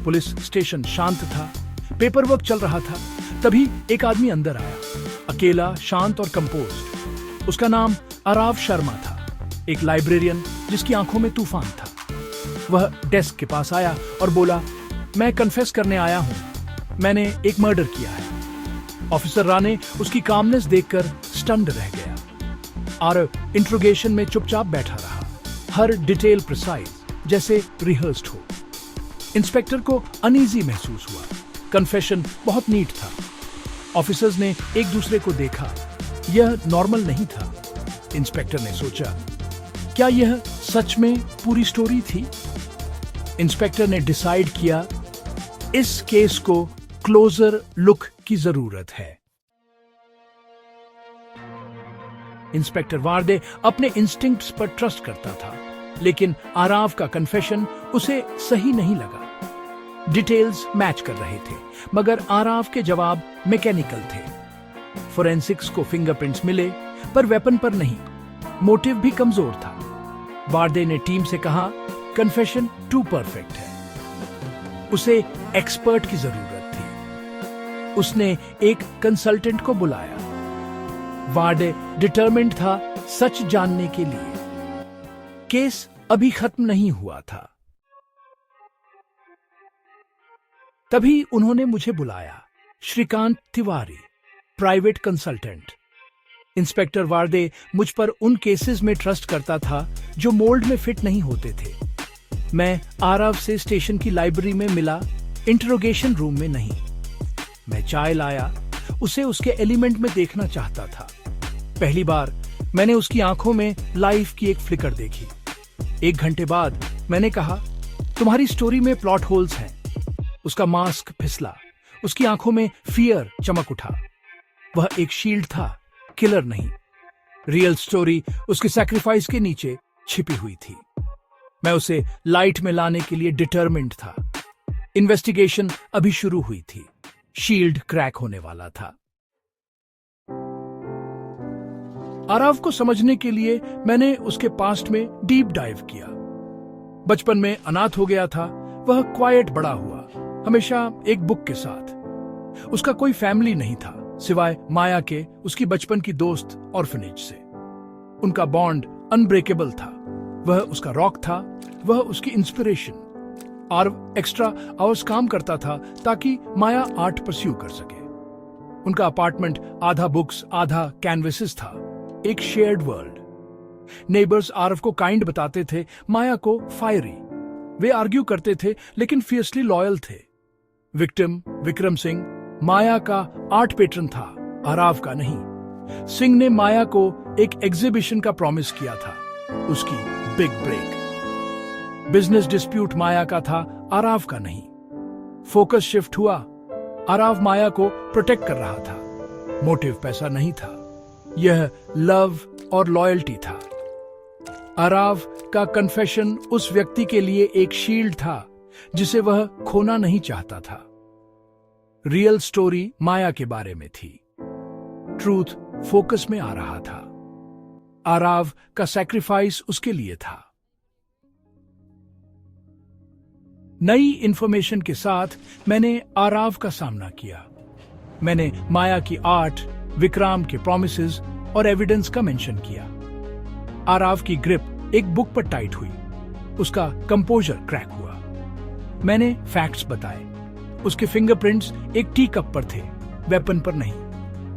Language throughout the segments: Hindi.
पुलिस स्टेशन शांत था, पेपर वर्क चल रहा था। तभी एक आदमी अंदर आया, अकेला, शांत और कंपोज्ड। उसका नाम आराव शर्मा था, एक लाइब्रेरियन जिसकी आंखों में तूफान था। वह डेस्क के पास आया और बोला, मैं कन्फेस करने आया हूं, मैंने एक मर्डर किया है। ऑफिसर राणे उसकी कामनेस देखकर स्टन्ड रह गया। आरव इंट्रोगेशन में चुपचाप बैठा रहा, हर डिटेल प्रिसाइज, जैसे रिहर्स्ड हो। इंस्पेक्टर को अनईजी महसूस हुआ। कन्फेशन बहुत नीट था। ऑफिसर्स ने एक दूसरे को देखा। यह नॉर्मल नहीं था। इंस्पेक्टर ने सोचा, क्या यह सच में पूरी स्टोरी थी? इंस्पेक्टर ने डिसाइड किया, इस केस को क्लोजर लुक की जरूरत है। इंस्पेक्टर वार्दे अपने इंस्टिंक्ट्स पर ट्रस्ट करता था, लेकिन आराव का कन्फेशन उसे सही नहीं लगा। डिटेल्स मैच कर रहे थे, मगर आराव के जवाब मैकेनिकल थे। फोरेंसिक्स को फिंगरप्रिंट्स मिले, पर वेपन पर नहीं। मोटिव भी कमजोर था। वार्दे ने टीम से कहा, कन्फेशन टू परफेक्ट है, उसे एक्सपर्ट की जरूरत थी। उसने एक कंसल्टेंट को बुलाया। वार्दे डिटरमिन्ड था सच जानने के लिए। केस अभी खत्म नहीं हुआ था। तभी उन्होंने मुझे बुलाया, Shrikant Tiwari, private consultant. Inspector Varde मुझ पर उन केसेस में ट्रस्ट करता था जो मोल्ड में फिट नहीं होते थे। मैं आराव से स्टेशन की लाइब्रेरी में मिला, इंटरोगेशन रूम में नहीं। मैं चाय लाया, उसे उसके एलिमेंट में देखना चाहता था। पहली बार मैंने उसकी आंखों में लाइफ की एक फ्लिकर देखी। 1 घंटे बाद मैंने कहा, तुम्हारी स्टोरी में प्लॉट होल्स हैं। उसका मास्क फिसला, उसकी आंखों में फियर चमक उठा। वह एक शील्ड था, किलर नहीं। रियल स्टोरी उसके सैक्रिफाइस के नीचे छिपी हुई थी। मैं उसे लाइट में लाने के लिए डिटरमिन्ड था। इन्वेस्टिगेशन अभी शुरू हुई थी। शील्ड क्रैक होने वाला था। आराव को समझने के लिए मैंने उसके पास्ट में डीप डाइव किया। बचपन में अनाथ हो गया था। वह क्वाइट बड़ा हुआ, हमेशा एक बुक के साथ। उसका कोई फैमिली नहीं था, सिवाय माया के, उसकी बचपन की दोस्त ऑर्फनेज से। उनका बॉन्ड अनब्रेकेबल था। वह उसका रॉक था, वह उसकी इंस्पिरेशन। आरव एक्स्ट्रा आवर्स काम करता था ताकि माया आर्ट परस्यू कर सके। उनका अपार्टमेंट आधा बुक्स आधा कैनवसेस था, एक शेयर्ड वर्ल्ड। नेबर्स आरव को काइंड बताते थे, माया को फायरी। वे आर्ग्यू करते थे लेकिन फियर्सली लॉयल थे। विक्टिम विक्रम सिंह माया का आर्ट पेट्रन था, आराव का नहीं। सिंह ने माया को एक एग्जीबिशन का प्रॉमिस किया था, उसकी बिग ब्रेक। बिजनेस डिस्प्यूट माया का था, आराव का नहीं। फोकस शिफ्ट हुआ। आराव माया को प्रोटेक्ट कर रहा था। मोटिव पैसा नहीं था, यह लव और लॉयल्टी था। आराव का कन्फेशन उस व्यक्ति के लिए एक शील्ड था जिसे वह खोना नहीं चाहता था। रियल स्टोरी माया के बारे में थी। ट्रूथ फोकस में आ रहा था। आराव का सैक्रिफाइस उसके लिए था। नई इंफॉर्मेशन के साथ मैंने आराव का सामना किया। मैंने माया की आर्ट, विक्राम के प्रोमिसेस और एविडेंस का मेंशन किया। आराव की ग्रिप एक बुक पर टाइट हुई। उसका कंपोजर क्रैक हुआ। मैंने फैक्ट्स बताए। उसके फिंगरप्रिंट्स एक टी कप पर थे, वेपन पर नहीं।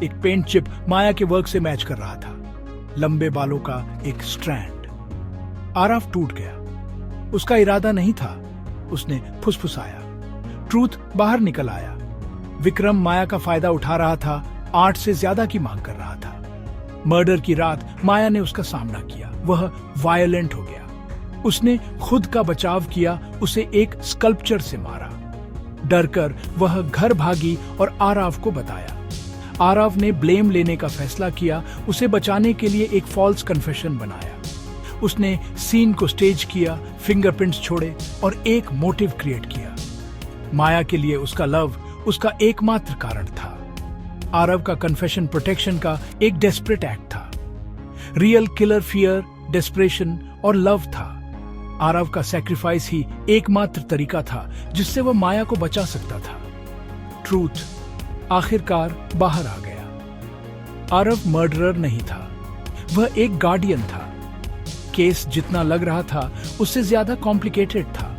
एक पेंट चिप माया के वर्क से मैच कर रहा था, लंबे बालों का एक स्ट्रैंड। आराव टूट गया। उसका इरादा नहीं था, उसने फुसफुसाया। ट्रूथ बाहर निकल आया। विक्रम माया का फायदा उठा रहा था, आर्ट से ज्यादा की मांग कर रहा था। मर्डर की रात माया ने उसका सामना किया। वह वायलेंट हो गया। उसने खुद का बचाव किया, उसे एक स्कल्पचर से मारा। डरकर वह घर भागी और आराव को बताया। आराव ने ब्लेम लेने का फैसला किया, उसे बचाने के लिए एक फॉल्स कन्फेशन बनाया। उसने सीन को स्टेज किया, फिंगरप्रिंट्स छोड़े और एक मोटिव क्रिएट किया। माया के लिए उसका लव उसका एकमात्र कारण था। आरव का कन्फेशन प्रोटेक्शन का एक डेस्परेट एक्ट था। रियल किलर फियर, डेस्परेशन और लव था। आरव का सैक्रिफाइस ही एकमात्र तरीका था जिससे वह माया को बचा सकता था। ट्रूथ आखिरकार बाहर आ गया। आरव मर्डरर नहीं था, वह एक गार्डियन था। केस जितना लग रहा था उससे ज्यादा कॉम्प्लिकेटेड था।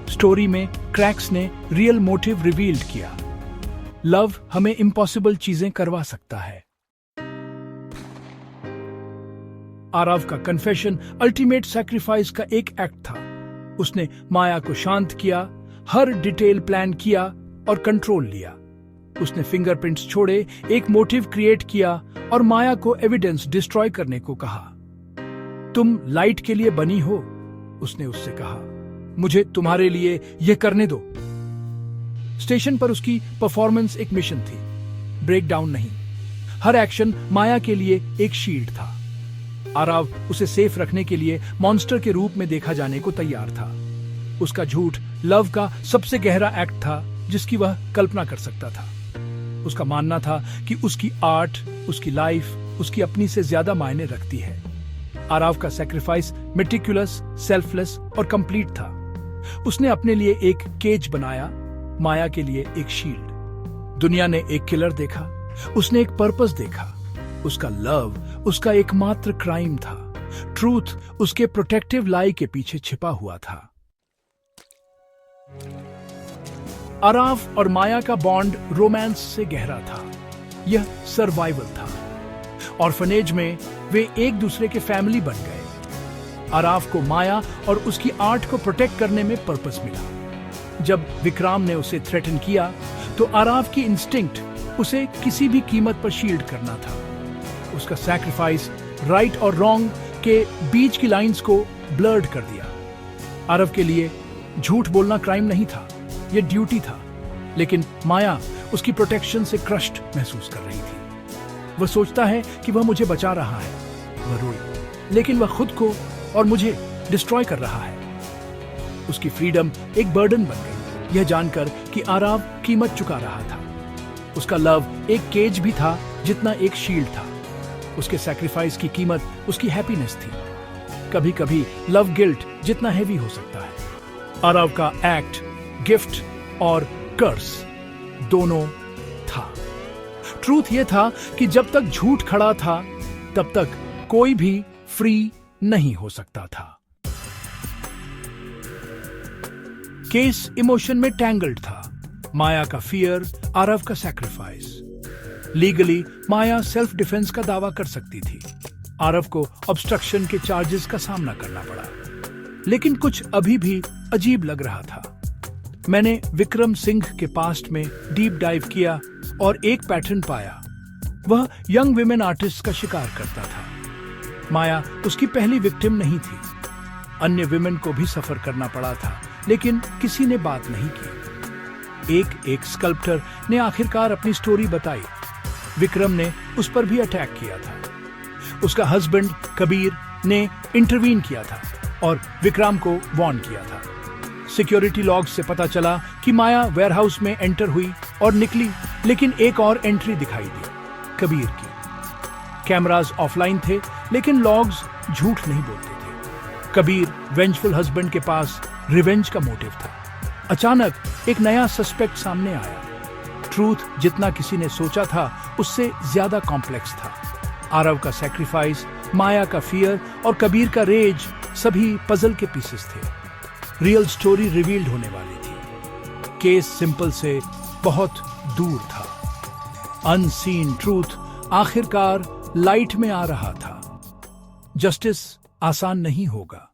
स्टोरी में क्रैक्स ने रियल मोटिव रिवील्ड किया। लव हमें इम्पॉसिबल चीजें करवा सकता है। आरव का कन्फेशन अल्टीमेट सैक्रिफाइस का एक एक्ट था। उसने माया को शांत किया, हर डिटेल प्लान किया और कंट्रोल लिया। उसने फिंगरप्रिंट्स छोड़े, एक मोटिव क्रिएट किया और माया को एविडेंस डिस्ट्रॉय करने को कहा। तुम लाइट के लिए बनी हो, उसने उससे कहा, मुझे तुम्हारे लिए यह करने दो। स्टेशन पर उसकी परफॉर्मेंस एक मिशन थी, ब्रेक डाउन नहीं। हर एक्शन माया के लिए एक शील्ड था। आरव उसे सेफ रखने के लिए मॉन्स्टर के रूप में देखा जाने को तैयार था। उसका झूठ लव का सबसे गहरा एक्ट था जिसकी वह कल्पना कर सकता था। उसका मानना था कि उसकी आर्ट, उसकी लाइफ, उसकी अपनी से ज्यादा मायने रखती है। आरव का सैक्रिफाइस मेटिकुलस, सेल्फलेस और कंप्लीट था। उसने अपने लिए एक केज बनाया, माया के लिए एक शील्ड। दुनिया ने एक किलर देखा, उसने एक पर्पस देखा। उसका लव उसका एकमात्र क्राइम था। ट्रूथ उसके प्रोटेक्टिव लाई के पीछे छिपा हुआ था। आरव और माया का बॉन्ड रोमांस से गहरा था। यह सर्वाइवल था। ऑर्फनेज में वे एक दूसरे के फैमिली बन गए। आरव को माया और उसकी आर्ट को प्रोटेक्ट करने में पर्पस मिला। जब विक्रम ने उसे थ्रेटन किया तो आरव की इंस्टिंक्ट उसे किसी भी कीमत पर शील्ड करना था। उसका सैक्रिफाइस राइट और रॉन्ग के बीच की लाइंस को ब्लर्ड कर दिया। आरव के लिए झूठ बोलना क्राइम नहीं था, यह ड्यूटी था। लेकिन माया उसकी प्रोटेक्शन से क्रश्ड महसूस कर रही थी। वह सोचता है कि वह मुझे बचा रहा है, वह रोई, लेकिन वह खुद को और मुझे डिस्ट्रॉय कर रहा है। उसकी फ्रीडम एक बर्डन बन गई, यह जानकर कि आरव कीमत चुका रहा था। उसका लव एक केज भी था जितना एक शील्ड था। उसके सैक्रिफाइस की कीमत उसकी हैप्पीनेस थी। कभी कभी लव गिल्ट जितना हैवी हो सकता है। आरव का एक्ट गिफ्ट और कर्स दोनों था। ट्रूथ यह था कि जब तक झूठ खड़ा था तब तक कोई भी फ्री नहीं हो सकता था। केस इमोशन में टैंगल्ड था। माया का फियर, आरव का सैक्रिफाइस। लीगली माया सेल्फ डिफेंस का दावा कर सकती थी। आरव को ऑब्स्ट्रक्शन के चार्जेस का सामना करना पड़ा। लेकिन कुछ अभी भी अजीब लग रहा था। मैंने विक्रम सिंह के पास्ट में डीप डाइव किया और एक पैटर्न पाया। वह यंग विमेन आर्टिस्ट का शिकार करता था। माया उसकी पहली विक्टिम नहीं थी। अन्य विमेन को भी सफर करना पड़ा था, लेकिन किसी ने बात नहीं की। एक स्कल्प्टर ने आखिरकार अपनी स्टोरी बताई। विक्रम ने उस पर भी अटैक किया था। उसका हस्बैंड कबीर ने इंटरवीन किया था और विक्रम को वार्न किया था। सिक्योरिटी लॉग से पता चला कि माया वेयरहाउस में एंटर हुई और निकली, लेकिन एक और एंट्री दिखाई दी, कबीर की। कैमरास ऑफलाइन थे, लेकिन लॉग्स झूठ नहीं बोलते थे। कबीर वेंजफुल हस्बैंड के पास रिवेंज का मोटिव था। अचानक एक नया सस्पेक्ट सामने आया। ट्रूथ जितना किसी ने सोचा था उससे ज्यादा कॉम्प्लेक्स था। आरव का सैक्रिफाइस, माया का फियर और कबीर का रेज सभी पजल के पीसेस थे। रियल स्टोरी रिवील्ड होने वाली थी। केस सिंपल से बहुत दूर था। अनसीन ट्रूथ आखिरकार लाइट में आ रहा था। जस्टिस आसान नहीं होगा।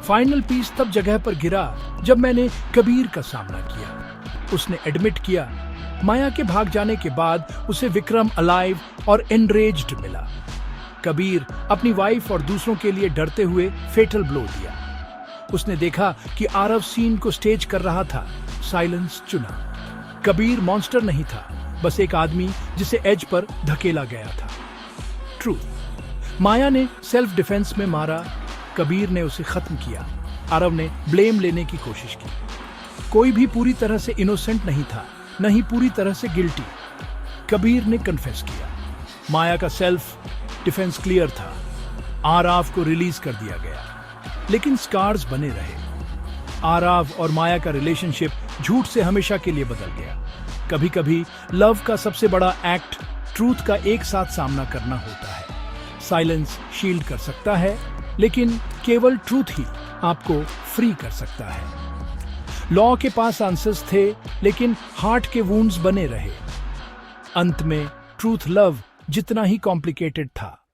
फाइनल पीस तब जगह पर गिरा जब मैंने कबीर का सामना किया। उसने एडमिट किया, माया के भाग जाने के बाद उसे विक्रम अलाइव और एनरेज्ड मिला। कबीर अपनी वाइफ और दूसरों के लिए डरते हुए फेटल ब्लो दिया। उसने देखा कि आरव सीन को स्टेज कर रहा था, साइलेंस चुना। कबीर मॉन्स्टर नहीं था, बस एक आदमी जिसे एज पर धकेला गया था। ट्रूथ माया ने सेल्फ डिफेंस में मारा, कबीर ने उसे खत्म किया। आरव ने ब्लेम लेने की कोशिश की। कोई भी पूरी तरह से इनोसेंट नहीं था, न ही पूरी तरह से गिल्टी। कबीर ने कन्फेस किया। माया का सेल्फ डिफेंस क्लियर था। आराव को रिलीज कर दिया गया, लेकिन स्कार्स बने रहे। आराव और माया का रिलेशनशिप झूठ से हमेशा के लिए बदल गया। कभी कभी लव का सबसे बड़ा एक्ट ट्रूथ का एक साथ सामना करना होता है। साइलेंस शील्ड कर सकता है, लेकिन केवल ट्रूथ ही आपको फ्री कर सकता है। लॉ के पास आंसर्स थे, लेकिन हार्ट के वुंड्स बने रहे। अंत में ट्रूथ लव जितना ही कॉम्प्लिकेटेड था,